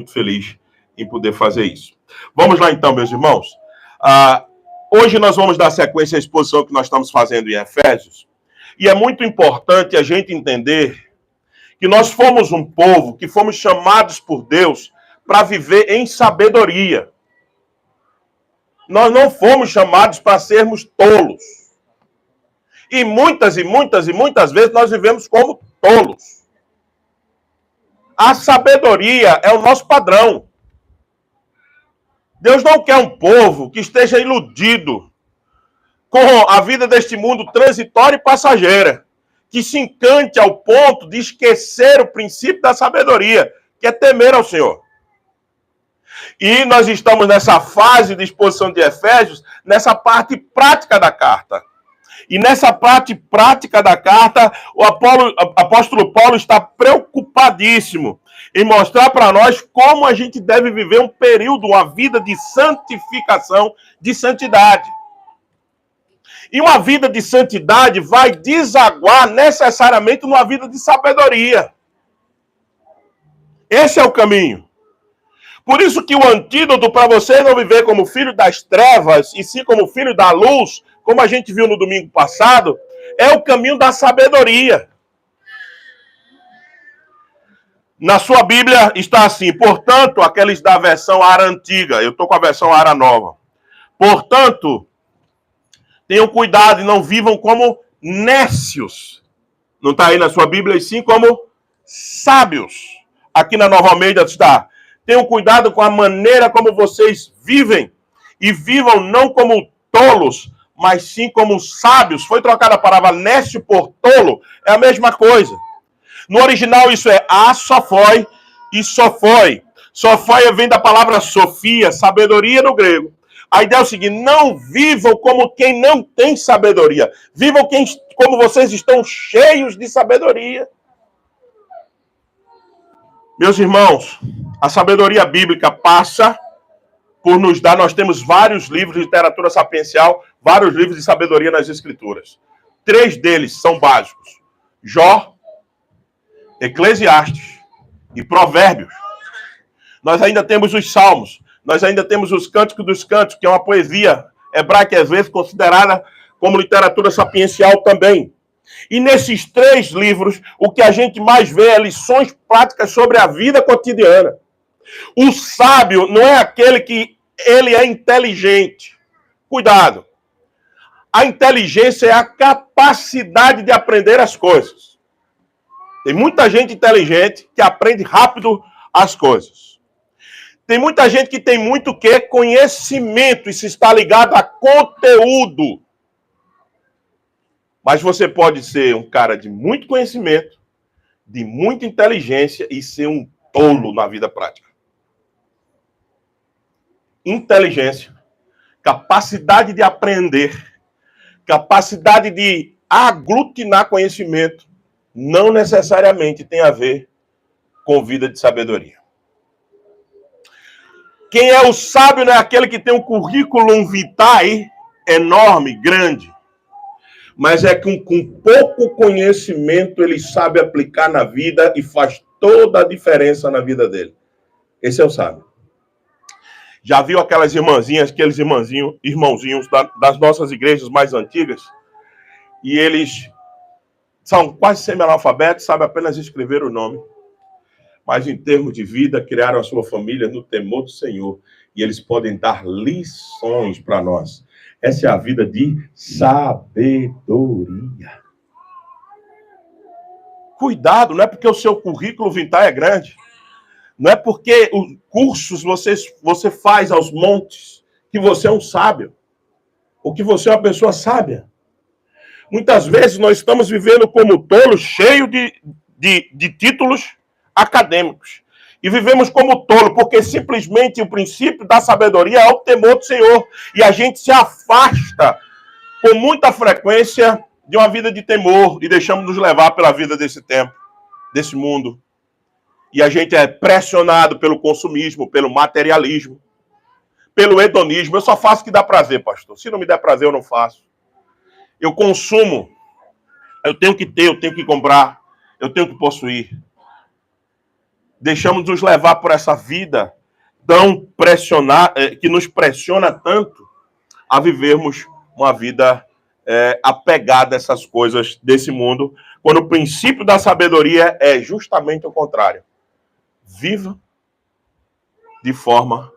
muito feliz em poder fazer isso. Vamos lá então, meus irmãos. Hoje nós vamos dar sequência à exposição que nós estamos fazendo em Efésios. E é muito importante a gente entender que nós fomos um povo que fomos chamados por Deus para viver em sabedoria. Nós não fomos chamados para sermos tolos. E muitas vezes nós vivemos como tolos. A sabedoria é o nosso padrão. Deus não quer um povo que esteja iludido com a vida deste mundo transitória e passageira, que se encante ao ponto de esquecer o princípio da sabedoria, que é temer ao Senhor. E nós estamos nessa fase de exposição de Efésios, nessa parte prática da carta. E nessa parte prática da carta, o apóstolo Paulo está preocupadíssimo em mostrar para nós como a gente deve viver um período, uma vida de santificação, de santidade. E uma vida de santidade vai desaguar necessariamente numa vida de sabedoria. Esse é o caminho. Por isso que o antídoto para você não viver como filho das trevas, e sim como filho da luz, como a gente viu no domingo passado, é o caminho da sabedoria. Na sua Bíblia está assim, portanto, aqueles da versão ARA antiga, eu estou com a versão ARA nova. Portanto, tenham cuidado e não vivam como nécios. Não está aí na sua Bíblia, e sim como sábios. Aqui na Nova Almeida está, tenham cuidado com a maneira como vocês vivem, e vivam não como tolos, mas sim como sábios. Foi trocada a palavra nécio por tolo, é a mesma coisa. No original isso é asofoi e sofoi. Sofoi vem da palavra sofia, sabedoria no grego. A ideia é o seguinte, não vivam como quem não tem sabedoria. Vivam como vocês estão cheios de sabedoria. Meus irmãos, a sabedoria bíblica passa por nos dar, nós temos vários livros de literatura sapiencial, vários livros de sabedoria nas Escrituras. 3 deles são básicos. Jó, Eclesiastes e Provérbios. Nós ainda temos os Salmos, nós ainda temos os Cânticos dos Cânticos, que é uma poesia hebraica, às vezes considerada como literatura sapiencial também. E nesses 3 livros, o que a gente mais vê é lições práticas sobre a vida cotidiana. O sábio não é aquele que ele é inteligente. Cuidado. A inteligência é a capacidade de aprender as coisas. Tem muita gente inteligente que aprende rápido as coisas. Tem muita gente que tem muito conhecimento e se está ligado a conteúdo. Mas você pode ser um cara de muito conhecimento, de muita inteligência e ser um tolo na vida prática. Inteligência, capacidade de aprender, capacidade de aglutinar conhecimento, não necessariamente tem a ver com vida de sabedoria. Quem é o sábio não é aquele que tem um currículo vitae enorme, grande, mas é que com pouco conhecimento ele sabe aplicar na vida e faz toda a diferença na vida dele. Esse é o sábio. Já viu aquelas irmãzinhas, aqueles irmãozinhos das nossas igrejas mais antigas? E eles são quase semi-analfabetos, sabem apenas escrever o nome. Mas em termos de vida, criaram a sua família no temor do Senhor. E eles podem dar lições para nós. Essa é a vida de sabedoria. Cuidado, não é porque o seu currículo vitae é grande. Não é porque os cursos você faz aos montes que você é um sábio. Ou que você é uma pessoa sábia. Muitas vezes nós estamos vivendo como tolos, cheio de títulos acadêmicos. E vivemos como tolo, porque simplesmente o princípio da sabedoria é o temor do Senhor. E a gente se afasta com muita frequência de uma vida de temor e deixamos nos levar pela vida desse tempo, desse mundo. E a gente é pressionado pelo consumismo, pelo materialismo, pelo hedonismo. Eu só faço o que dá prazer, pastor. Se não me der prazer, eu não faço. Eu consumo. Eu tenho que ter, eu tenho que comprar, eu tenho que possuir. deixamos nos levar por essa vida tão que nos pressiona tanto a vivermos uma vida apegada a essas coisas desse mundo, quando o princípio da sabedoria é justamente o contrário. Viva de forma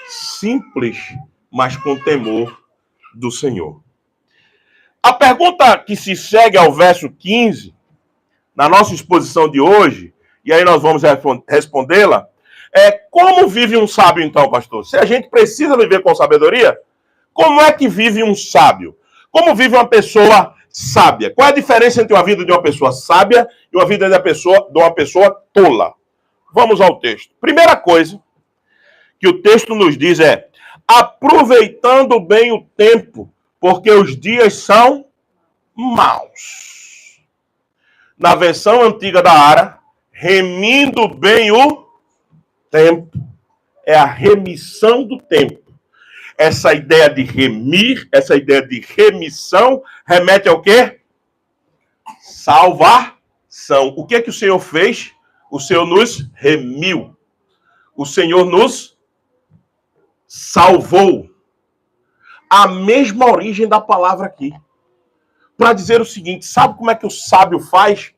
simples, mas com temor do Senhor. A pergunta que se segue ao verso 15, na nossa exposição de hoje, e aí nós vamos respondê-la, é: como vive um sábio então, pastor? Se a gente precisa viver com sabedoria, como é que vive um sábio? Como vive uma pessoa sábia? Qual é a diferença entre a vida de uma pessoa sábia e a vida de uma pessoa tola? Vamos ao texto. Primeira coisa que o texto nos diz é: aproveitando bem o tempo, porque os dias são maus. Na versão antiga da Ara, remindo bem o tempo. É a remissão do tempo. Essa ideia de remir, essa ideia de remissão, remete ao quê? Salvação. O que é que o Senhor fez? O Senhor nos remiu. O Senhor nos salvou. A mesma origem da palavra aqui. Para dizer o seguinte: sabe como é que o sábio faz?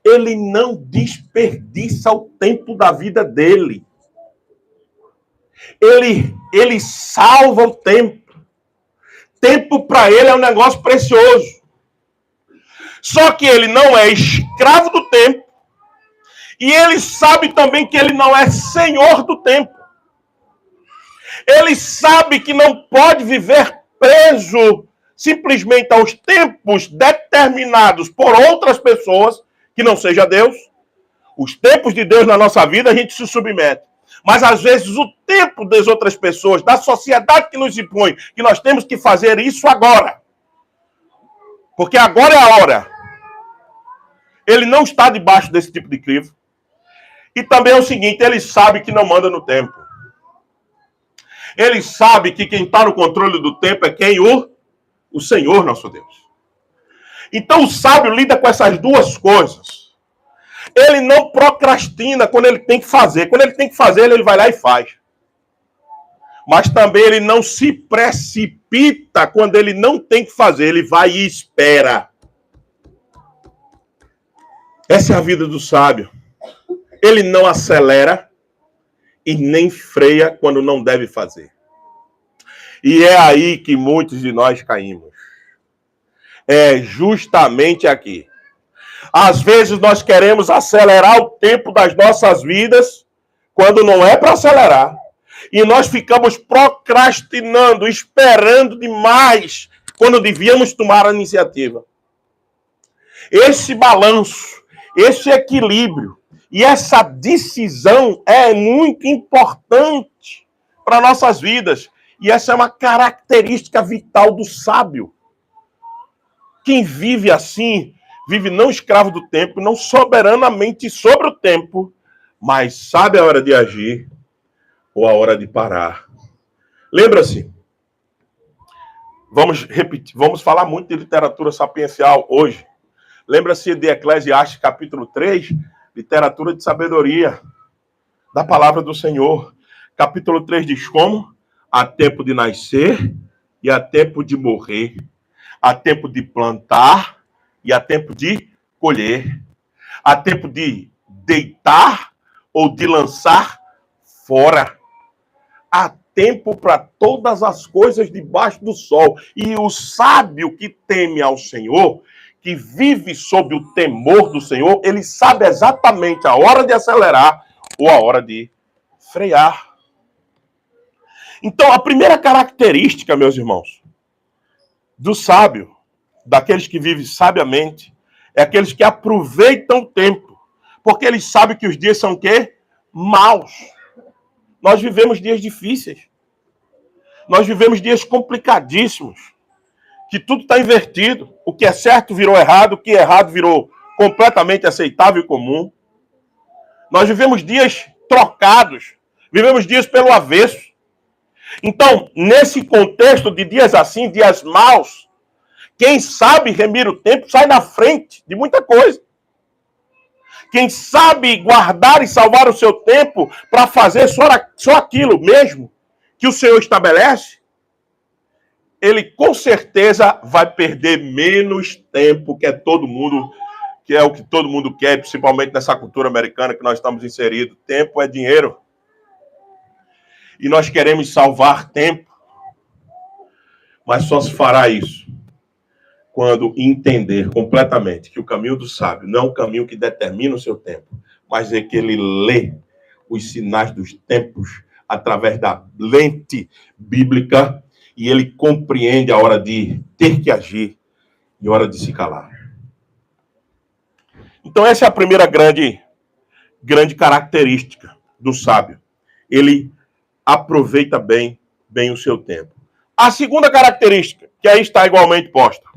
Ele não desperdiça o tempo da vida dele. Ele salva o tempo. Tempo para ele é um negócio precioso. Só que ele não é escravo do tempo. E ele sabe também que ele não é senhor do tempo. Ele sabe que não pode viver preso simplesmente aos tempos determinados por outras pessoas, que não seja Deus. Os tempos de Deus na nossa vida a gente se submete. Mas às vezes o tempo das outras pessoas, da sociedade que nos impõe, que nós temos que fazer isso agora. Porque agora é a hora. Ele não está debaixo desse tipo de crivo. E também é o seguinte: ele sabe que não manda no tempo. Ele sabe que quem está no controle do tempo é quem? O Senhor, nosso Deus. Então o sábio lida com essas duas coisas. Ele não procrastina quando ele tem que fazer. Quando ele tem que fazer, ele vai lá e faz. Mas também ele não se precipita quando ele não tem que fazer. Ele vai e espera. Essa é a vida do sábio. Ele não acelera e nem freia quando não deve fazer. E é aí que muitos de nós caímos. É justamente aqui. Às vezes nós queremos acelerar o tempo das nossas vidas, quando não é para acelerar. E nós ficamos procrastinando, esperando demais, quando devíamos tomar a iniciativa. Esse balanço, esse equilíbrio e essa decisão é muito importante para nossas vidas. E essa é uma característica vital do sábio. Quem vive assim, vive não escravo do tempo, não soberanamente sobre o tempo, mas sabe a hora de agir ou a hora de parar. Lembra-se, vamos repetir, vamos falar muito de literatura sapiencial hoje. Lembra-se de Eclesiastes capítulo 3, literatura de sabedoria da palavra do Senhor. Capítulo 3 diz como? Há tempo de nascer e há tempo de morrer. Há tempo de plantar e há tempo de colher. Há tempo de deitar ou de lançar fora. Há tempo para todas as coisas debaixo do sol. E o sábio que teme ao Senhor, que vive sob o temor do Senhor, ele sabe exatamente a hora de acelerar ou a hora de frear. Então, a primeira característica, meus irmãos, do sábio, daqueles que vivem sabiamente, é aqueles que aproveitam o tempo, porque eles sabem que os dias são o quê? Maus. Nós vivemos dias difíceis. Nós vivemos dias complicadíssimos, que tudo está invertido. O que é certo virou errado, o que é errado virou completamente aceitável e comum. Nós vivemos dias trocados, vivemos dias pelo avesso. Então, nesse contexto de dias assim, dias maus, quem sabe remir o tempo sai na frente de muita coisa. Quem sabe guardar e salvar o seu tempo para fazer só aquilo mesmo que o Senhor estabelece, ele com certeza vai perder menos tempo, que é o que todo mundo quer, principalmente nessa cultura americana que nós estamos inseridos. Tempo é dinheiro. E nós queremos salvar tempo, mas só se fará isso quando entender completamente que o caminho do sábio não é um caminho que determina o seu tempo, mas é que ele lê os sinais dos tempos através da lente bíblica e ele compreende a hora de ter que agir e a hora de se calar. Então essa é a primeira grande característica do sábio. Ele aproveita bem o seu tempo. A segunda característica, que aí está igualmente posta.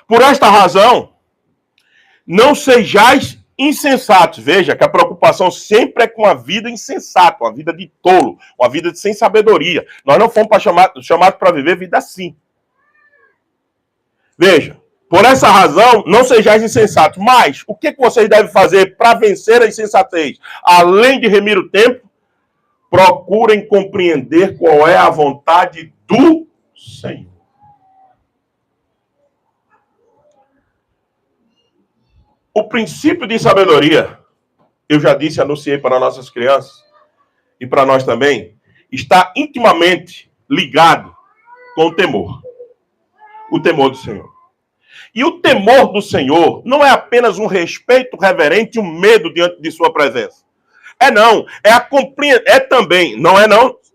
Por esta razão, não sejais insensatos. Veja que a preocupação sempre é com a vida insensata, uma vida de tolo, uma vida sem sabedoria. Nós não fomos chamados para viver vida assim. Veja, por essa razão, não sejais insensatos. Mas, o que vocês devem fazer para vencer a insensatez? Além de remir o tempo, procurem compreender qual é a vontade do Senhor. O princípio de sabedoria, eu já disse, anunciei para nossas crianças e para nós também, está intimamente ligado com o temor. O temor do Senhor. E o temor do Senhor não é apenas um respeito reverente e um medo diante de sua presença. Não. É a compreensão. É também. Não.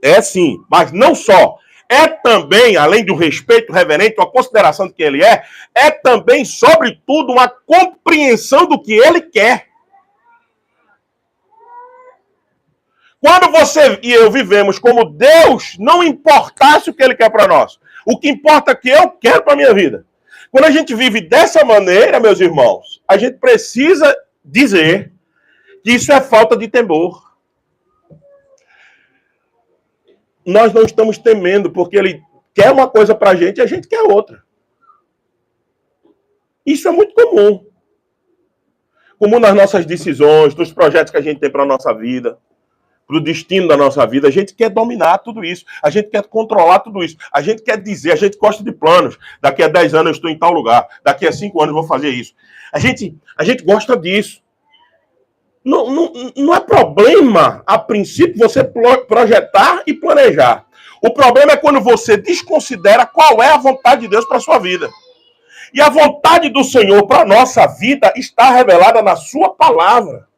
É sim. Mas não só. É também, além de um respeito reverente, uma consideração de quem ele é também, sobretudo, uma compreensão do que ele quer. Quando você e eu vivemos como Deus, não importasse o que ele quer para nós. O que importa é o que eu quero para a minha vida. Quando a gente vive dessa maneira, meus irmãos, a gente precisa dizer que isso é falta de temor. Nós não estamos temendo porque ele quer uma coisa para a gente e a gente quer outra. Isso é muito comum. Comum nas nossas decisões, nos projetos que a gente tem para a nossa vida, para o destino da nossa vida. A gente quer dominar tudo isso. A gente quer controlar tudo isso. A gente quer dizer, a gente gosta de planos. Daqui a 10 anos eu estou em tal lugar. Daqui a 5 anos eu vou fazer isso. A gente gosta disso. Não é problema, a princípio, você projetar e planejar. O problema é quando você desconsidera qual é a vontade de Deus para a sua vida. E a vontade do Senhor para a nossa vida está revelada na sua palavra.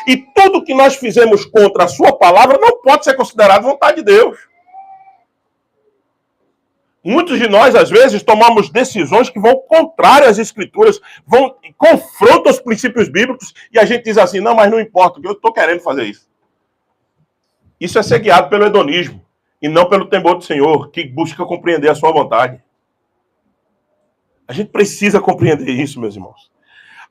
E tudo que nós fizemos contra a sua palavra não pode ser considerado vontade de Deus. Muitos de nós, às vezes, tomamos decisões que vão contrárias às Escrituras, confrontam os princípios bíblicos, e a gente diz assim, não, mas não importa, eu estou querendo fazer isso. Isso é ser guiado pelo hedonismo, e não pelo temor do Senhor, que busca compreender a sua vontade. A gente precisa compreender isso, meus irmãos.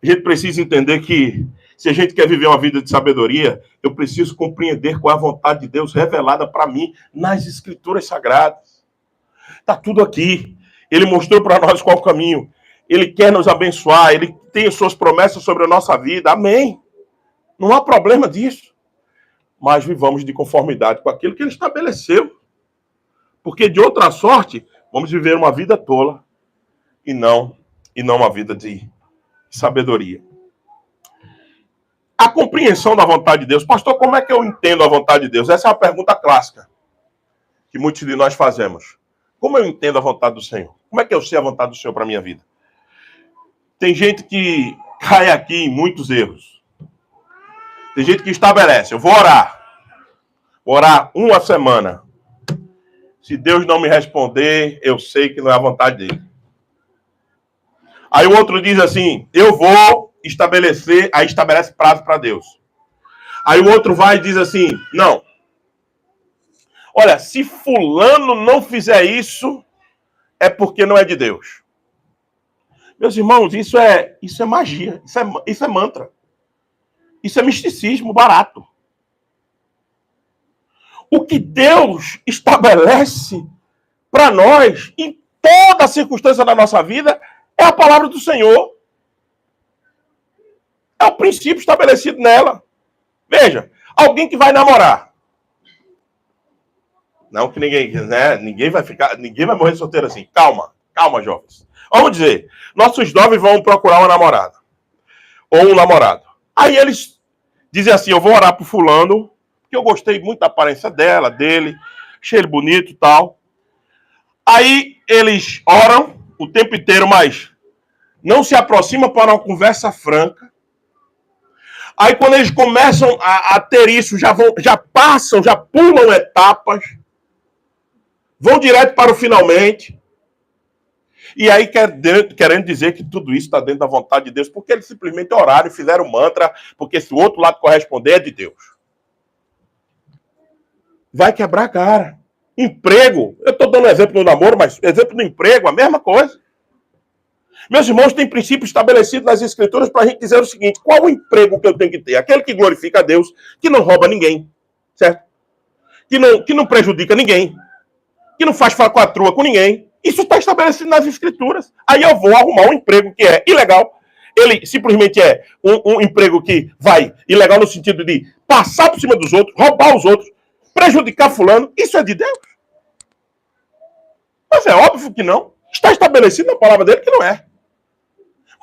A gente precisa entender que, se a gente quer viver uma vida de sabedoria, eu preciso compreender qual é a vontade de Deus revelada para mim nas Escrituras Sagradas. Está tudo aqui. Ele mostrou para nós qual o caminho. Ele quer nos abençoar. Ele tem suas promessas sobre a nossa vida. Amém. Não há problema disso. Mas vivamos de conformidade com aquilo que ele estabeleceu. Porque de outra sorte, vamos viver uma vida tola e não uma vida de sabedoria. A compreensão da vontade de Deus. Pastor, como é que eu entendo a vontade de Deus? Essa é uma pergunta clássica que muitos de nós fazemos. Como eu entendo a vontade do Senhor? Como é que eu sei a vontade do Senhor para a minha vida? Tem gente que cai aqui em muitos erros. Tem gente que estabelece, eu vou orar. Vou orar uma semana. Se Deus não me responder, eu sei que não é a vontade dele. Aí o outro diz assim, eu vou estabelecer, aí estabelece prazo para Deus. Aí o outro vai e diz assim, não. Olha, se fulano não fizer isso, é porque não é de Deus. Meus irmãos, isso é magia, isso é mantra. Isso é misticismo barato. O que Deus estabelece para nós, em toda circunstância da nossa vida, é a palavra do Senhor. É o princípio estabelecido nela. Veja, alguém que vai namorar. Não que ninguém, né? Ninguém vai morrer solteiro assim. Calma, calma, jovens. Vamos dizer, nossos jovens vão procurar uma namorada. Ou um namorado. Aí eles dizem assim, eu vou orar pro fulano, porque eu gostei muito da aparência dela, dele, achei ele bonito e tal. Aí eles oram o tempo inteiro, mas não se aproximam para uma conversa franca. Aí quando eles começam a ter isso, já pulam etapas, vão direto para o finalmente. E aí querendo dizer que tudo isso está dentro da vontade de Deus, porque eles simplesmente oraram e fizeram mantra, porque se o outro lado corresponder é de Deus. Vai quebrar a cara. Emprego, eu estou dando exemplo do namoro, mas exemplo do emprego, a mesma coisa. Meus irmãos, tem princípio estabelecido nas Escrituras para a gente dizer o seguinte, qual o emprego que eu tenho que ter? Aquele que glorifica a Deus, que não rouba ninguém, certo? Que não prejudica ninguém, que não faz falcatrua com ninguém. Isso está estabelecido nas Escrituras. Aí eu vou arrumar um emprego que é ilegal. Ele simplesmente é um emprego que vai ilegal no sentido de passar por cima dos outros, roubar os outros, prejudicar fulano. Isso é de Deus? Mas é óbvio que não. Está estabelecido na palavra dele que não é.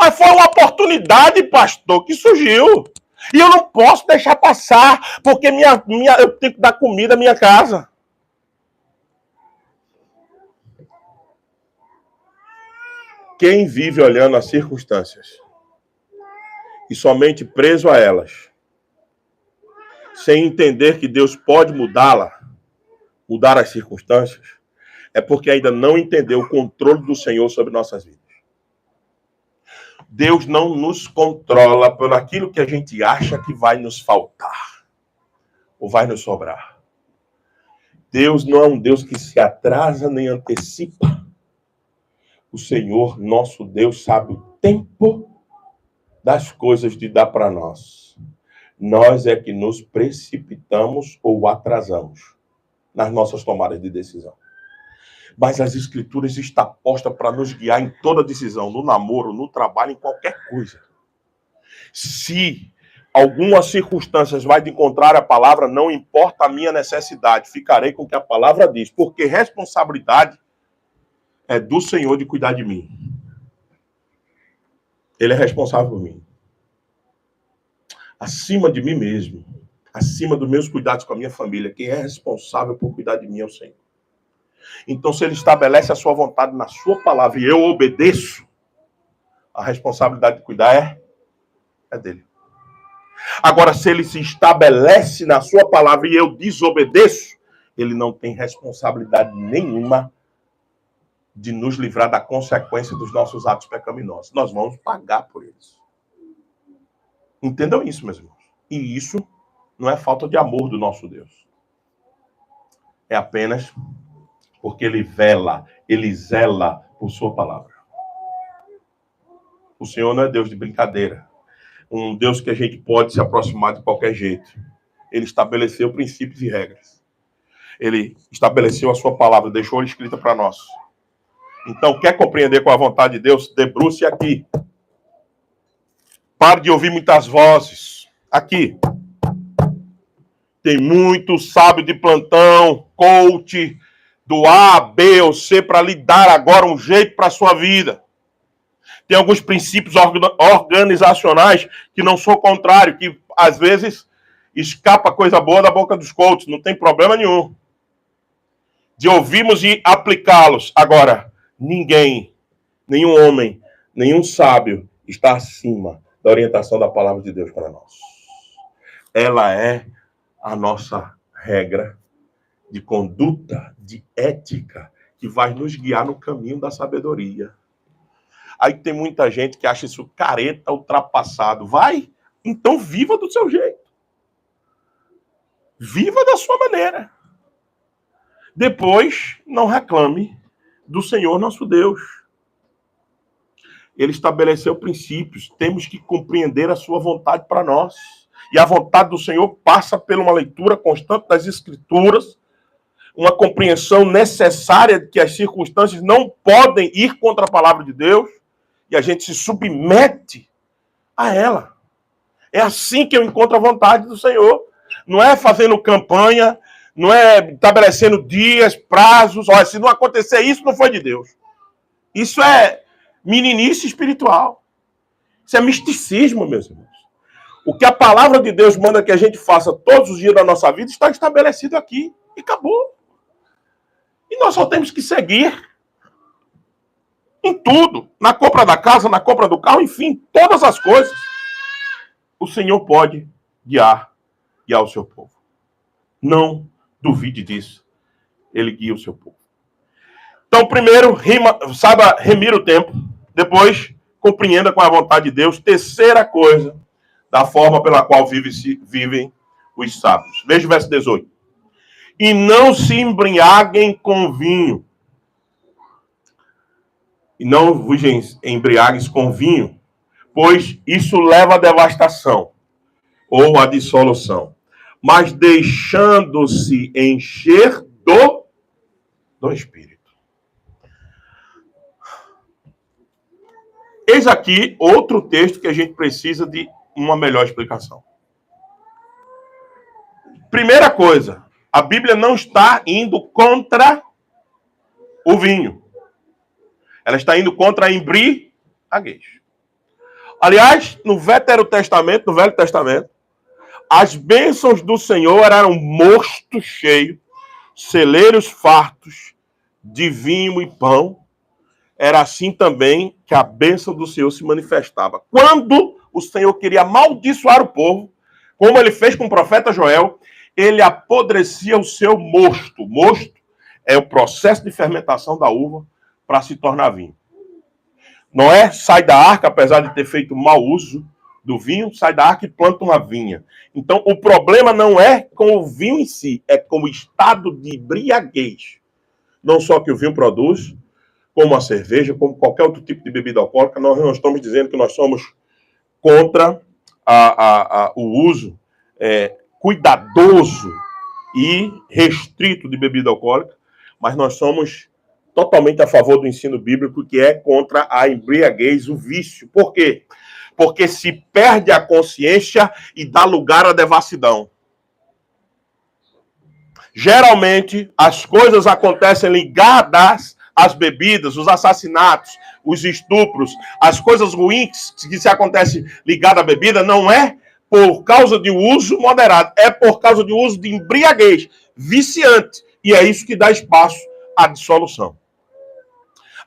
Mas foi uma oportunidade, pastor, que surgiu. E eu não posso deixar passar, porque eu tenho que dar comida à minha casa. Quem vive olhando as circunstâncias e somente preso a elas, sem entender que Deus pode mudar as circunstâncias, é porque ainda não entendeu o controle do Senhor sobre nossas vidas. Deus não nos controla por aquilo que a gente acha que vai nos faltar ou vai nos sobrar. Deus não é um Deus que se atrasa nem antecipa. O Senhor, nosso Deus, sabe o tempo das coisas de dar para nós. Nós é que nos precipitamos ou atrasamos nas nossas tomadas de decisão. Mas as Escrituras estão postas para nos guiar em toda decisão, no namoro, no trabalho, em qualquer coisa. Se algumas circunstâncias vai de encontrar a palavra, não importa a minha necessidade, ficarei com o que a palavra diz, porque responsabilidade é do Senhor de cuidar de mim. Ele é responsável por mim. Acima de mim mesmo, acima dos meus cuidados com a minha família, quem é responsável por cuidar de mim é o Senhor. Então, se ele estabelece a sua vontade na sua palavra e eu obedeço, a responsabilidade de cuidar é dele. Agora, se ele se estabelece na sua palavra e eu desobedeço, ele não tem responsabilidade nenhuma de nos livrar da consequência dos nossos atos pecaminosos. Nós vamos pagar por eles. Entendam isso, meus irmãos. E isso não é falta de amor do nosso Deus. É apenas porque ele zela por sua palavra. O Senhor não é Deus de brincadeira. Um Deus que a gente pode se aproximar de qualquer jeito. Ele estabeleceu princípios e regras. Ele estabeleceu a sua palavra, deixou ela escrita para nós. Então, quer compreender com a vontade de Deus? Debruce aqui. Pare de ouvir muitas vozes. Aqui. Tem muito sábio de plantão, coach, do A, B ou C, para lhe dar agora um jeito para a sua vida. Tem alguns princípios organizacionais que não sou contrário, que às vezes escapa coisa boa da boca dos coaches, não tem problema nenhum. De ouvirmos e aplicá-los. Agora, ninguém, nenhum homem, nenhum sábio está acima da orientação da palavra de Deus para nós. Ela é a nossa regra de conduta, de ética, que vai nos guiar no caminho da sabedoria. Aí tem muita gente que acha isso careta, ultrapassado. Vai, então viva do seu jeito. Viva da sua maneira. Depois, não reclame do Senhor nosso Deus. Ele estabeleceu princípios. Temos que compreender a sua vontade para nós. E a vontade do Senhor passa por uma leitura constante das Escrituras, uma compreensão necessária de que as circunstâncias não podem ir contra a palavra de Deus, e a gente se submete a ela. É assim que eu encontro a vontade do Senhor. Não é fazendo campanha, não é estabelecendo dias, prazos. Olha, se não acontecer isso, não foi de Deus. Isso é meninice espiritual. Isso é misticismo, meus irmãos. O que a palavra de Deus manda que a gente faça todos os dias da nossa vida está estabelecido aqui. E acabou. E nós só temos que seguir em tudo. Na compra da casa, na compra do carro, enfim, todas as coisas. O Senhor pode guiar o seu povo. Não duvide disso. Ele guia o seu povo. Então, primeiro, saiba remir o tempo. Depois, compreenda com a vontade de Deus. Terceira coisa, da forma pela qual vivem os sábios. Veja o verso 18. E não se embriaguem com vinho. E não vos embriagues com vinho, pois isso leva à devastação ou à dissolução. Mas deixando-se encher do Espírito. Eis aqui outro texto que a gente precisa de uma melhor explicação. Primeira coisa, a Bíblia não está indo contra o vinho. Ela está indo contra a embriaguez. Aliás, no Velho Testamento, as bênçãos do Senhor eram mosto cheio, celeiros fartos de vinho e pão. Era assim também que a bênção do Senhor se manifestava. Quando o Senhor queria amaldiçoar o povo, como ele fez com o profeta Joel, ele apodrecia o seu mosto. Mosto é o processo de fermentação da uva para se tornar vinho. Noé sai da arca, apesar de ter feito mau uso do vinho, sai da arca e planta uma vinha. Então, o problema não é com o vinho em si, é com o estado de embriaguez. Não só que o vinho produz, como a cerveja, como qualquer outro tipo de bebida alcoólica, nós não estamos dizendo que nós somos contra o uso cuidadoso e restrito de bebida alcoólica, mas nós somos totalmente a favor do ensino bíblico, que é contra a embriaguez, o vício. Por quê? Porque se perde a consciência e dá lugar à devassidão. Geralmente, as coisas acontecem ligadas às bebidas, os assassinatos, os estupros, as coisas ruins que se acontecem ligadas à bebida, não é por causa de uso moderado, é por causa de uso de embriaguez, viciante. E é isso que dá espaço à dissolução.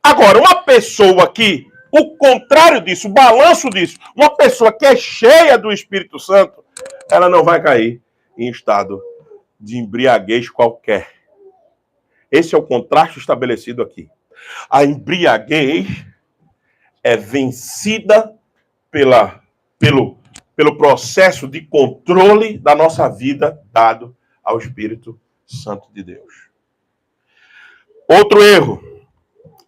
Agora, uma pessoa que, o contrário disso, o balanço disso, uma pessoa que é cheia do Espírito Santo, ela não vai cair em estado de embriaguez qualquer. Esse é o contraste estabelecido aqui. A embriaguez é vencida pelo processo de controle da nossa vida dado ao Espírito Santo de Deus. Outro erro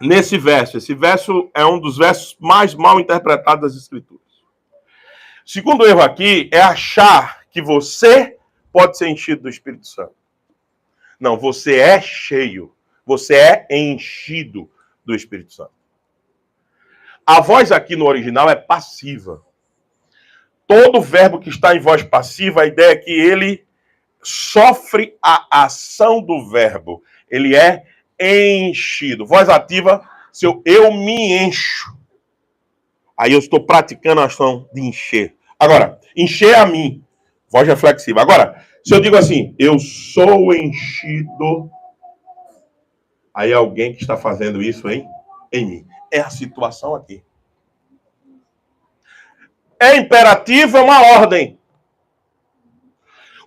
nesse verso. Esse verso é um dos versos mais mal interpretados das Escrituras. O segundo erro aqui é achar que você pode ser enchido do Espírito Santo. Não, você é cheio. Você é enchido do Espírito Santo. A voz aqui no original é passiva. Todo verbo que está em voz passiva, a ideia é que ele sofre a ação do verbo. Ele é enchido. Voz ativa, se eu me encho. Aí eu estou praticando a ação de encher. Agora, encher a mim. Voz reflexiva. Agora, se eu digo assim, eu sou enchido, aí é alguém que está fazendo isso em mim. É a situação aqui. É imperativo, é uma ordem.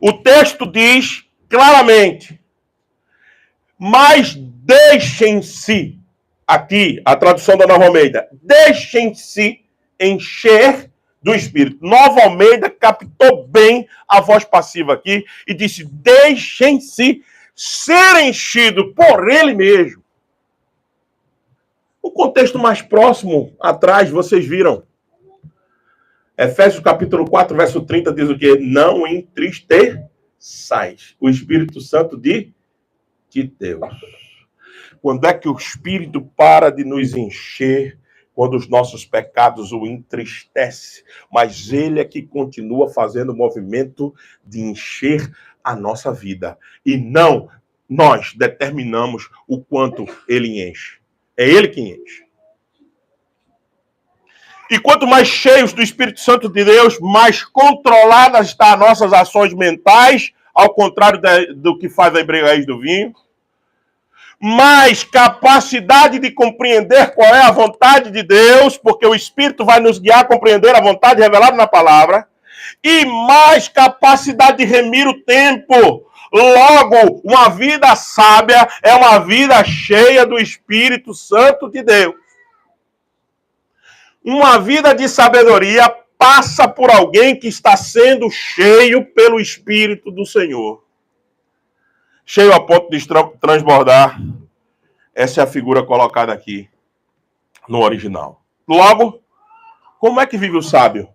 O texto diz claramente, mas deixem-se, aqui, a tradução da Nova Almeida, deixem-se encher do Espírito. Nova Almeida captou bem a voz passiva aqui e disse, deixem-se ser enchido por ele mesmo. O contexto mais próximo, atrás, vocês viram. Efésios capítulo 4, verso 30 diz o quê? Não entristeçais o Espírito Santo de Deus. Quando é que o Espírito para de nos encher? quando os nossos pecados o entristecem, mas ele é que continua fazendo o movimento de encher a nossa vida. E não nós determinamos o quanto ele enche. É ele que enche. E quanto mais cheios do Espírito Santo de Deus, mais controladas estão as nossas ações mentais, ao contrário do que faz a embriaguez do vinho. Mais capacidade de compreender qual é a vontade de Deus, porque o Espírito vai nos guiar a compreender a vontade revelada na palavra. E mais capacidade de remir o tempo. Logo, uma vida sábia é uma vida cheia do Espírito Santo de Deus. Uma vida de sabedoria passa por alguém que está sendo cheio pelo Espírito do Senhor. Cheio a ponto de transbordar. Essa é a figura colocada aqui no original. Logo, como é que vive o sábio?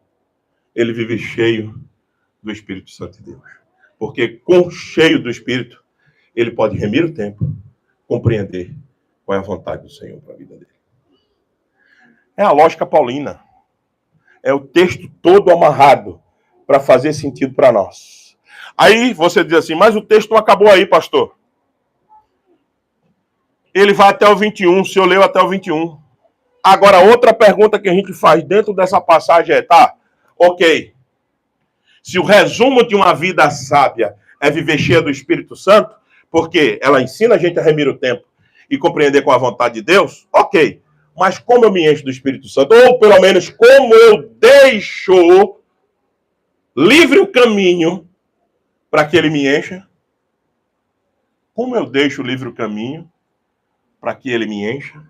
Ele vive cheio do Espírito Santo de Deus. Porque com cheio do Espírito, ele pode remir o tempo, compreender qual é a vontade do Senhor para a vida dele. É a lógica paulina. É o texto todo amarrado para fazer sentido para nós. Aí você diz assim, mas o texto não acabou aí, pastor. Ele vai até o 21, o senhor leu até o 21. Agora, outra pergunta que a gente faz dentro dessa passagem é, tá, ok, se o resumo de uma vida sábia é viver cheia do Espírito Santo, porque ela ensina a gente a remir o tempo e compreender com a vontade de Deus, ok, mas como eu me encho do Espírito Santo, ou pelo menos como eu deixo livre o caminho para que ele me encha, como eu deixo livre o caminho para que ele me encha?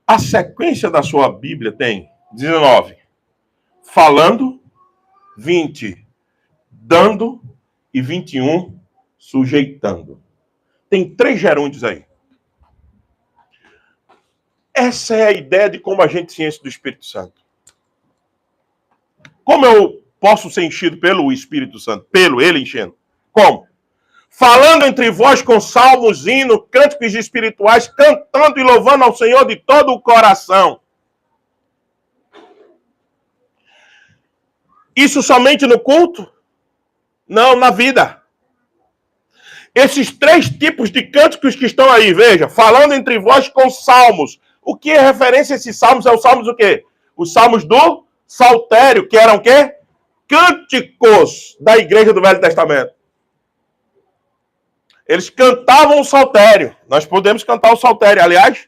A sequência da sua Bíblia tem 19, falando, 20, dando e 21, sujeitando. Tem 3 gerúndios aí. Essa é a ideia de como a gente se enche do Espírito Santo. Como eu posso ser enchido pelo Espírito Santo? Pelo ele enchendo. Como? Falando entre vós com salmos, hinos, cânticos espirituais, cantando e louvando ao Senhor de todo o coração. Isso somente no culto? Não, na vida. Esses 3 tipos de cânticos que estão aí, veja, falando entre vós com salmos. O que é referência a esses salmos? É os salmos do quê? Os salmos do saltério, que eram o quê? Cânticos da igreja do Velho Testamento. Eles cantavam o saltério. Nós podemos cantar o saltério. Aliás,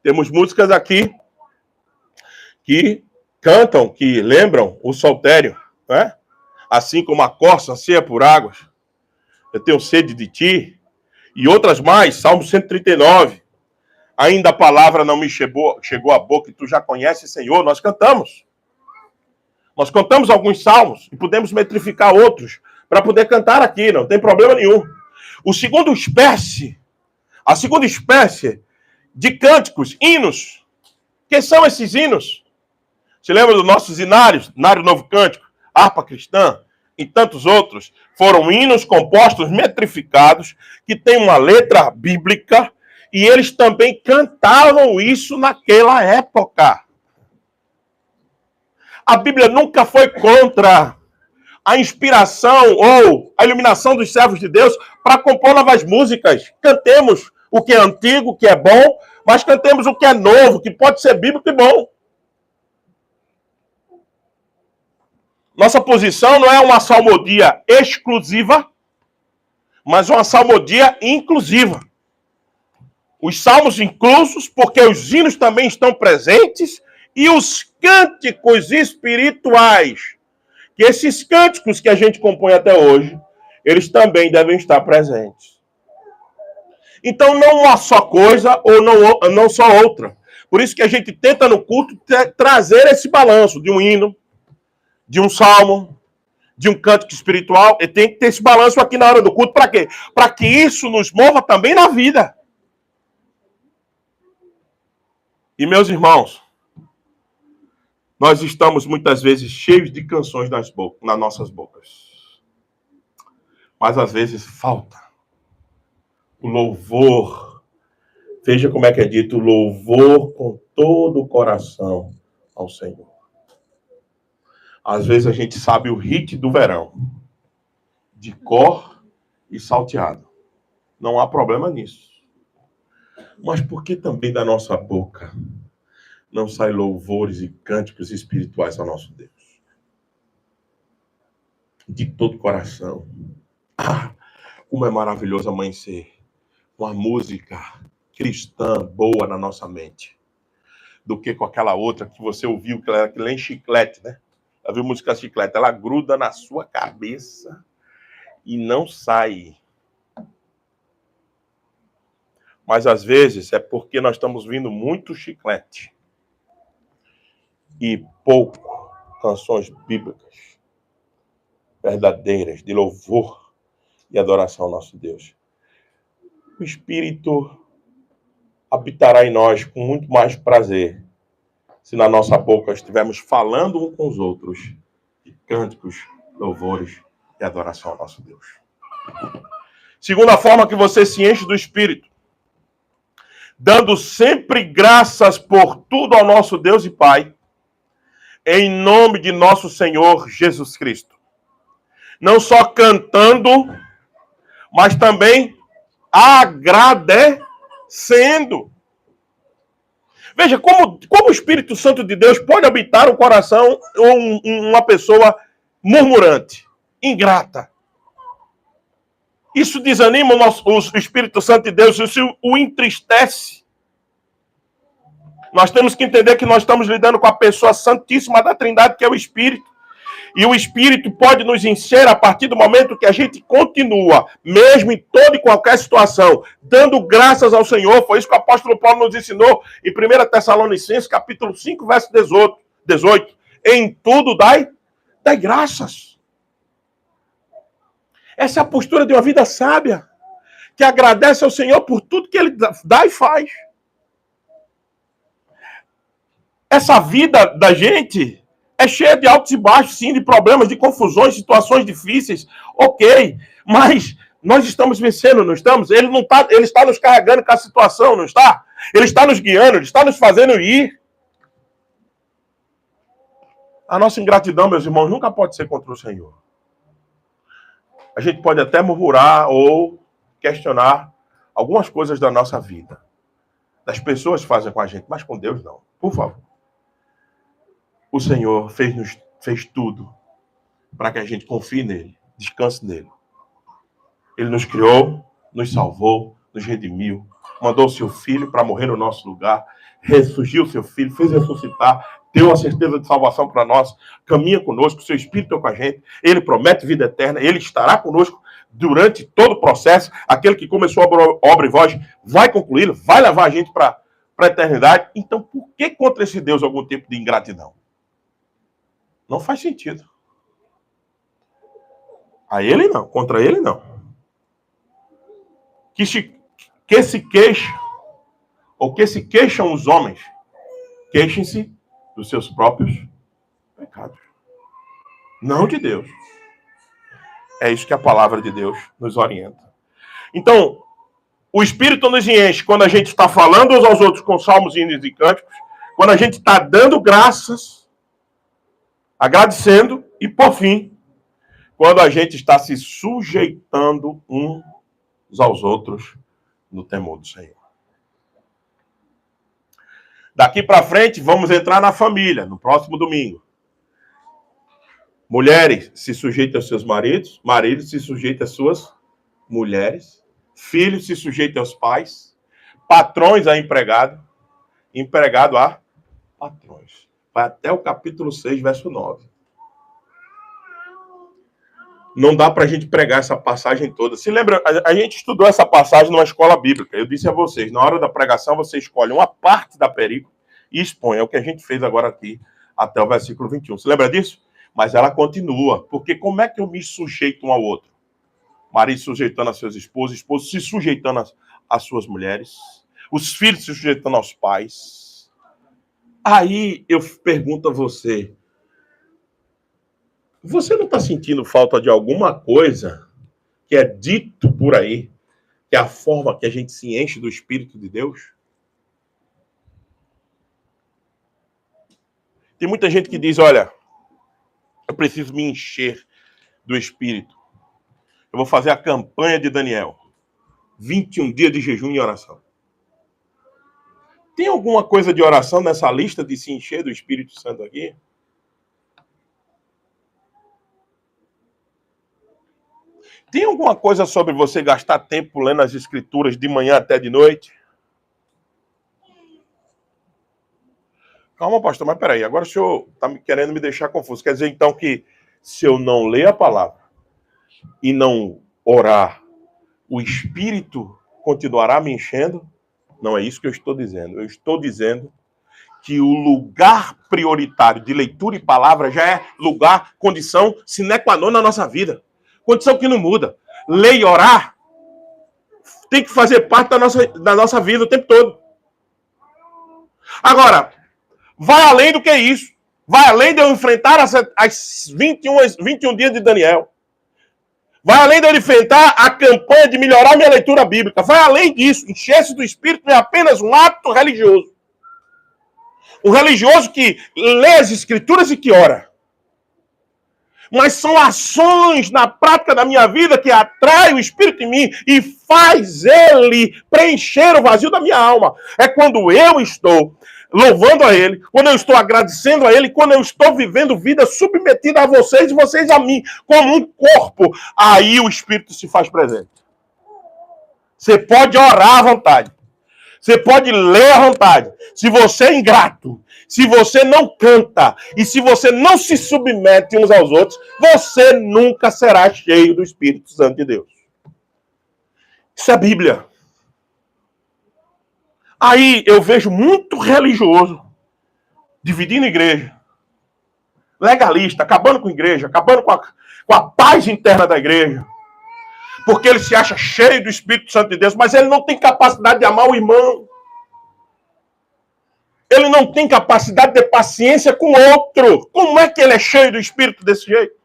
temos músicas aqui que cantam, que lembram o saltério, né? Assim como a corça anseia por águas. Eu tenho sede de ti. E outras mais, Salmo 139. Ainda a palavra não me chegou à boca e tu já conheces, Senhor. Nós cantamos. Nós cantamos alguns salmos e podemos metrificar outros para poder cantar aqui, não tem problema nenhum. A segunda espécie de cânticos, hinos. Que são esses hinos? Você lembra dos nossos hinários? Hinário Novo Cântico, Harpa Cristã e tantos outros. Foram hinos compostos, metrificados, que têm uma letra bíblica e eles também cantavam isso naquela época. A Bíblia nunca foi contra a inspiração ou a iluminação dos servos de Deus para compor novas músicas. Cantemos o que é antigo, o que é bom, mas cantemos o que é novo, que pode ser bíblico e bom. Nossa posição não é uma salmodia exclusiva, mas uma salmodia inclusiva. Os salmos inclusos, porque os hinos também estão presentes, e os cânticos espirituais, que esses cânticos que a gente compõe até hoje, eles também devem estar presentes. Então, não uma só coisa ou não só outra. Por isso que a gente tenta no culto trazer esse balanço de um hino, de um salmo, de um cântico espiritual. E tem que ter esse balanço aqui na hora do culto. Para quê? Para que isso nos mova também na vida. E, meus irmãos, nós estamos muitas vezes cheios de canções nas nossas bocas. Mas às vezes falta o louvor, Veja como é que é dito: louvor com todo o coração ao Senhor. Às vezes a gente sabe o hit do verão, de cor e salteado. Não há problema nisso. Mas por que também da nossa boca não sai louvores e cânticos espirituais ao nosso Deus? De todo o coração. Ah, como é maravilhoso amanhecer. Uma música cristã boa na nossa mente. Do que com aquela outra que você ouviu, que nem chiclete, né? Já viu música chiclete? Ela gruda na sua cabeça e não sai. Mas às vezes é porque nós estamos vindo muito chiclete e pouco canções bíblicas verdadeiras de louvor e adoração ao nosso Deus. O Espírito habitará em nós com muito mais prazer se na nossa boca estivermos falando uns com os outros de cânticos, louvores e adoração ao nosso Deus. Segunda forma que você se enche do Espírito, dando sempre graças por tudo ao nosso Deus e Pai, em nome de nosso Senhor Jesus Cristo. Não só cantando, mas também agradecendo. Veja, como o Espírito Santo de Deus pode habitar o coração ou uma pessoa murmurante, ingrata. Isso desanima o Espírito Santo de Deus, isso o entristece. Nós temos que entender que nós estamos lidando com a pessoa santíssima da Trindade, que é o Espírito. E o Espírito pode nos encher a partir do momento que a gente continua, mesmo em toda e qualquer situação, dando graças ao Senhor. Foi isso que o apóstolo Paulo nos ensinou em 1 Tessalonicenses, capítulo 5, verso 18. Em tudo dai graças. Essa é a postura de uma vida sábia, que agradece ao Senhor por tudo que Ele dá e faz. Essa vida da gente é cheia de altos e baixos, sim, de problemas, de confusões, situações difíceis. Ok, mas nós estamos vencendo, não estamos? Ele está nos carregando com a situação, não está? Ele está nos guiando, ele está nos fazendo ir. A nossa ingratidão, meus irmãos, nunca pode ser contra o Senhor. A gente pode até murmurar ou questionar algumas coisas da nossa vida. Das pessoas que fazem com a gente, mas com Deus não. Por favor. O Senhor fez tudo para que a gente confie nele, descanse nele. Ele nos criou, nos salvou, nos redimiu, mandou o seu filho para morrer no nosso lugar, ressurgiu o seu filho, fez ressuscitar, deu a certeza de salvação para nós, caminha conosco, o seu Espírito é com a gente, ele promete vida eterna, ele estará conosco durante todo o processo. Aquele que começou a obra em vós vai concluí-lo, vai levar a gente para a eternidade. Então, por que contra esse Deus algum tipo de ingratidão? Não faz sentido. A ele não, contra ele não. Que se queixa, ou que se queixam os homens, queixem-se dos seus próprios pecados. Não de Deus. É isso que a palavra de Deus nos orienta. Então, o Espírito nos enche quando a gente está falando uns aos outros com salmos, hinos e cânticos, quando a gente está dando graças, agradecendo, e por fim, quando a gente está se sujeitando uns aos outros no temor do Senhor. Daqui para frente, vamos entrar na família, no próximo domingo. Mulheres se sujeitam aos seus maridos, maridos se sujeitam às suas mulheres, filhos se sujeitam aos pais, patrões a empregado, empregado a patrões. Vai até o capítulo 6, verso 9. Não dá para a gente pregar essa passagem toda. Se lembra, a gente estudou essa passagem numa escola bíblica. Eu disse a vocês, na hora da pregação, você escolhe uma parte da perícope e expõe. É o que a gente fez agora aqui, até o versículo 21. Você lembra disso? Mas ela continua. Porque como é que eu me sujeito um ao outro? Marido sujeitando a seus esposos, esposos se sujeitando às suas mulheres, os filhos se sujeitando aos pais. Aí eu pergunto a você, você não está sentindo falta de alguma coisa que é dito por aí, que é a forma que a gente se enche do Espírito de Deus? Tem muita gente que diz, olha, eu preciso me encher do Espírito. Eu vou fazer a campanha de Daniel. 21 dias de jejum e oração. Tem alguma coisa de oração nessa lista de se encher do Espírito Santo aqui? Tem alguma coisa sobre você gastar tempo lendo as Escrituras de manhã até de noite? Calma, pastor, mas peraí, agora o senhor está querendo me deixar confuso. Quer dizer, então, que se eu não ler a palavra e não orar, o Espírito continuará me enchendo? Não é isso que eu estou dizendo. Eu estou dizendo que o lugar prioritário de leitura e palavra já é lugar, condição sine qua non na nossa vida. Condição que não muda. Ler e orar tem que fazer parte da nossa vida o tempo todo. Agora, vai além do que isso. Vai além de eu enfrentar as 21 dias de Daniel. Vai além de eu enfrentar a campanha de melhorar minha leitura bíblica. Vai além disso. Encher-se do Espírito não é apenas um ato religioso. Um religioso que lê as Escrituras e que ora. Mas são ações na prática da minha vida que atraem o Espírito em mim e faz ele preencher o vazio da minha alma. É quando eu estou louvando a ele, quando eu estou agradecendo a ele, quando eu estou vivendo vida submetida a vocês e vocês a mim, como um corpo, aí o Espírito se faz presente. Você pode orar à vontade. Você pode ler à vontade. Se você é ingrato, se você não canta e se você não se submete uns aos outros, você nunca será cheio do Espírito Santo de Deus. Isso é a Bíblia. Aí eu vejo muito religioso dividindo a igreja, legalista, acabando com a igreja, acabando com a paz interna da igreja, porque ele se acha cheio do Espírito Santo de Deus, mas ele não tem capacidade de amar o irmão. Ele não tem capacidade de ter paciência com o outro. Como é que ele é cheio do Espírito desse jeito?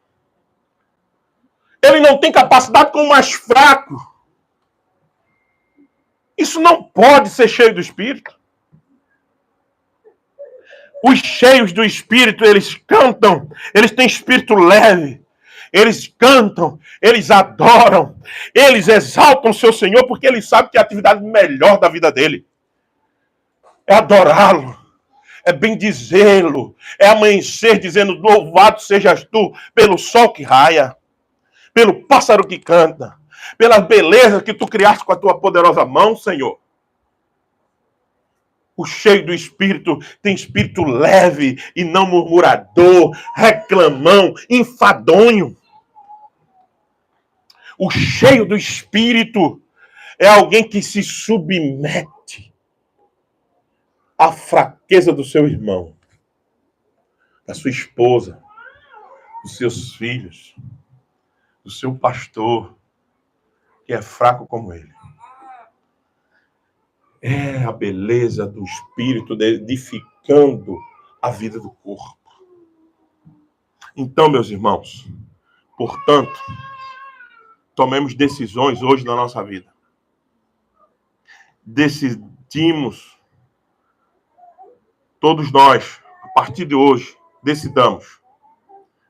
Ele não tem capacidade com o mais fraco. Isso não pode ser cheio do Espírito. Os cheios do Espírito, eles cantam, eles têm espírito leve. Eles cantam, eles adoram, eles exaltam o seu Senhor, porque eles sabem que é a atividade melhor da vida dele é adorá-lo, é bendizê-lo, é amanhecer dizendo: louvado sejas tu pelo sol que raia, pelo pássaro que canta, pela beleza que tu criaste com a tua poderosa mão, Senhor. O cheio do Espírito tem espírito leve e não murmurador, reclamão, enfadonho. O cheio do Espírito é alguém que se submete à fraqueza do seu irmão, da sua esposa, dos seus filhos, do seu pastor, que é fraco como ele. É a beleza do Espírito edificando a vida do corpo. Então, meus irmãos, portanto, tomemos decisões hoje na nossa vida. Decidimos, todos nós, a partir de hoje, decidamos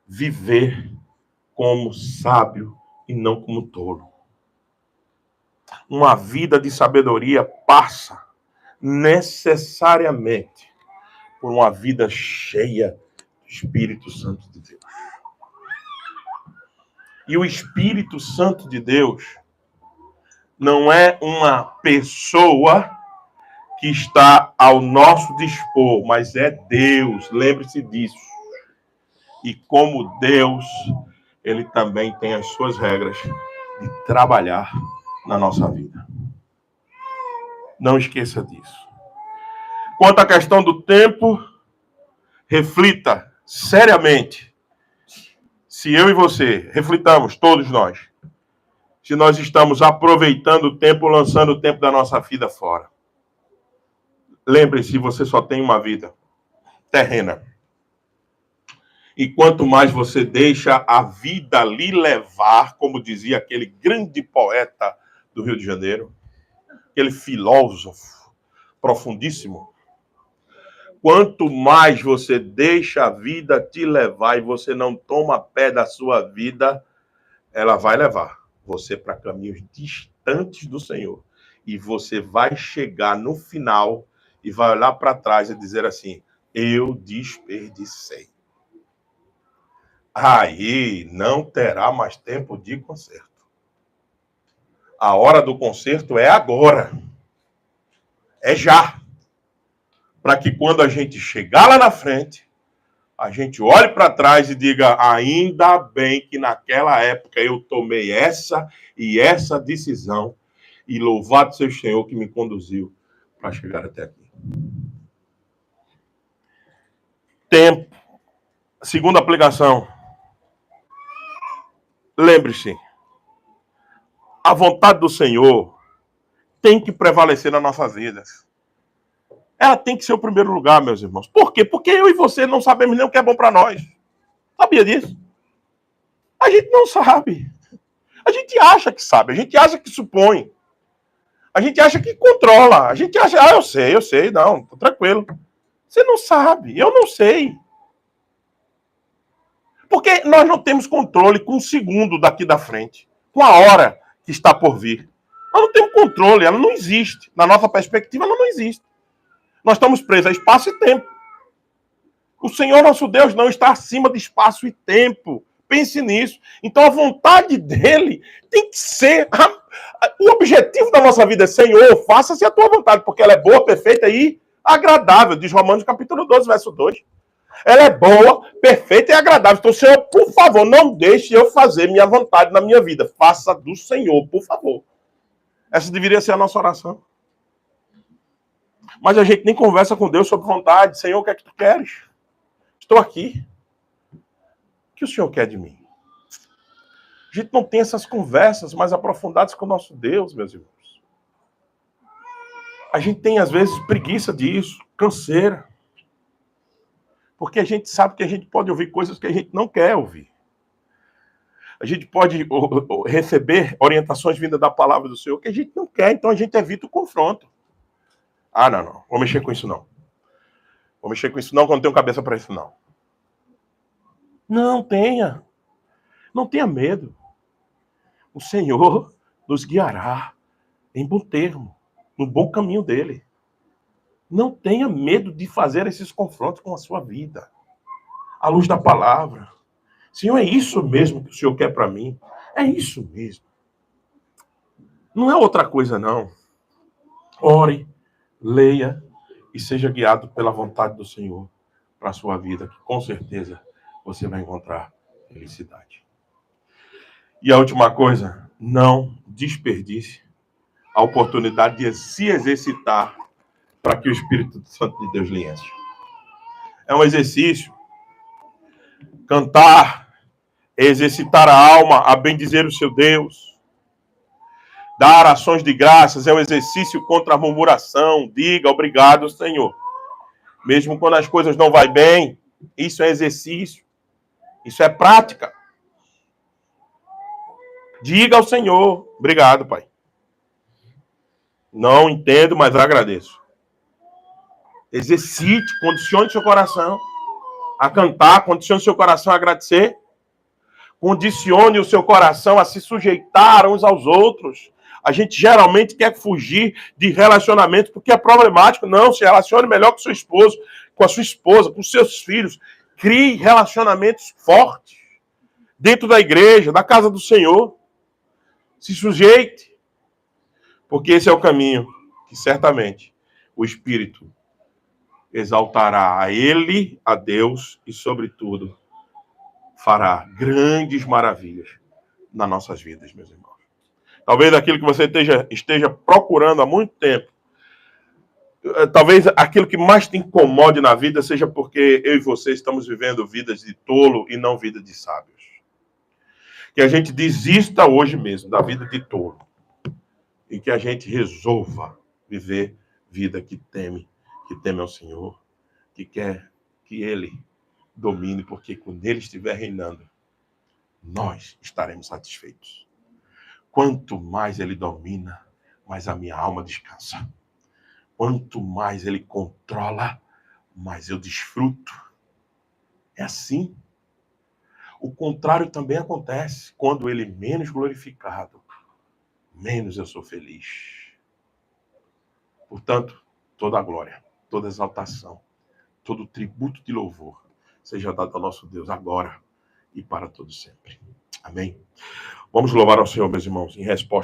viver como sábio e não como tolo. Uma vida de sabedoria passa necessariamente por uma vida cheia do Espírito Santo de Deus. E o Espírito Santo de Deus não é uma pessoa que está ao nosso dispor, mas é Deus, lembre-se disso. E como Deus, ele também tem as suas regras de trabalhar na nossa vida. Não esqueça disso. Quanto à questão do tempo, reflita seriamente. Se eu e você, reflitamos, todos nós, se nós estamos aproveitando o tempo, lançando o tempo da nossa vida fora. Lembre-se, você só tem uma vida terrena. E quanto mais você deixa a vida lhe levar, como dizia aquele grande poeta do Rio de Janeiro, aquele filósofo profundíssimo, Quanto mais você deixa a vida te levar e você não toma pé da sua vida, ela vai levar você para caminhos distantes do Senhor. E você vai chegar no final e vai olhar para trás e dizer assim: eu desperdicei. Aí não terá mais tempo de conserto. A hora do conserto é agora. É já. Para que quando a gente chegar lá na frente, a gente olhe para trás e diga: ainda bem que naquela época eu tomei essa e essa decisão, e louvado seja o Senhor que me conduziu para chegar até aqui. Tempo. Segunda aplicação. Lembre-se, a vontade do Senhor tem que prevalecer nas nossas vidas. Ela tem que ser o primeiro lugar, meus irmãos. Por quê? Porque eu e você não sabemos nem o que é bom para nós. Sabia disso? A gente não sabe. A gente acha que sabe, a gente acha que supõe. A gente acha que controla. A gente acha, eu sei, não, tô tranquilo. Você não sabe, eu não sei. Porque nós não temos controle com um segundo daqui da frente, com a hora que está por vir. Nós não temos controle, ela não existe. Na nossa perspectiva, ela não existe. Nós estamos presos a espaço e tempo. O Senhor nosso Deus não está acima de espaço e tempo. Pense nisso. Então a vontade dele tem que ser... O objetivo da nossa vida é: Senhor, faça-se a tua vontade, porque ela é boa, perfeita e agradável. Diz Romanos capítulo 12, verso 2. Ela é boa, perfeita e agradável. Então, Senhor, por favor, não deixe eu fazer minha vontade na minha vida. Faça do Senhor, por favor. Essa deveria ser a nossa oração. Mas a gente nem conversa com Deus sobre vontade. Senhor, o que é que tu queres? Estou aqui. O que o Senhor quer de mim? A gente não tem essas conversas mais aprofundadas com o nosso Deus, meus irmãos. A gente tem, às vezes, preguiça disso, canseira. Porque a gente sabe que a gente pode ouvir coisas que a gente não quer ouvir. A gente pode receber orientações vindas da palavra do Senhor que a gente não quer, então a gente evita o confronto. Ah, não. Vou mexer com isso, não. Vou mexer com isso, não, que eu não tenho cabeça para isso, não. Não tenha. Não tenha medo. O Senhor nos guiará em bom termo, no bom caminho dele. Não tenha medo de fazer esses confrontos com a sua vida. À luz da palavra. Senhor, é isso mesmo que o Senhor quer para mim? É isso mesmo. Não é outra coisa, não. Ore, leia e seja guiado pela vontade do Senhor para a sua vida, que com certeza você vai encontrar felicidade. E a última coisa, não desperdice a oportunidade de se exercitar para que o Espírito Santo de Deus lhe enche. É um exercício. Cantar é exercitar a alma a bendizer o seu Deus. Dar ações de graças é um exercício contra a murmuração. Diga obrigado, Senhor. Mesmo quando as coisas não vão bem, isso é exercício. Isso é prática. Diga ao Senhor, obrigado, Pai. Não entendo, mas agradeço. Exercite, condicione seu coração a cantar, condicione seu coração a agradecer. Condicione o seu coração a se sujeitar uns aos outros. A gente geralmente quer fugir de relacionamento porque é problemático. Não, se relacione melhor com seu esposo, com a sua esposa, com os seus filhos. Crie relacionamentos fortes dentro da igreja, da casa do Senhor. Se sujeite, porque esse é o caminho que certamente o Espírito exaltará a Ele, a Deus e, sobretudo, fará grandes maravilhas nas nossas vidas, meus irmãos. Talvez aquilo que você esteja procurando há muito tempo, talvez aquilo que mais te incomode na vida seja porque eu e você estamos vivendo vidas de tolo e não vida de sábios. Que a gente desista hoje mesmo da vida de tolo e que a gente resolva viver vida que teme ao Senhor, que quer que Ele domine, porque quando Ele estiver reinando, nós estaremos satisfeitos. Quanto mais Ele domina, mais a minha alma descansa. Quanto mais Ele controla, mas eu desfruto. É assim. O contrário também acontece. Quando ele é menos glorificado, menos eu sou feliz. Portanto, toda a glória, toda a exaltação, todo o tributo de louvor seja dado ao nosso Deus agora e para todo sempre. Amém? Vamos louvar ao Senhor, meus irmãos, em resposta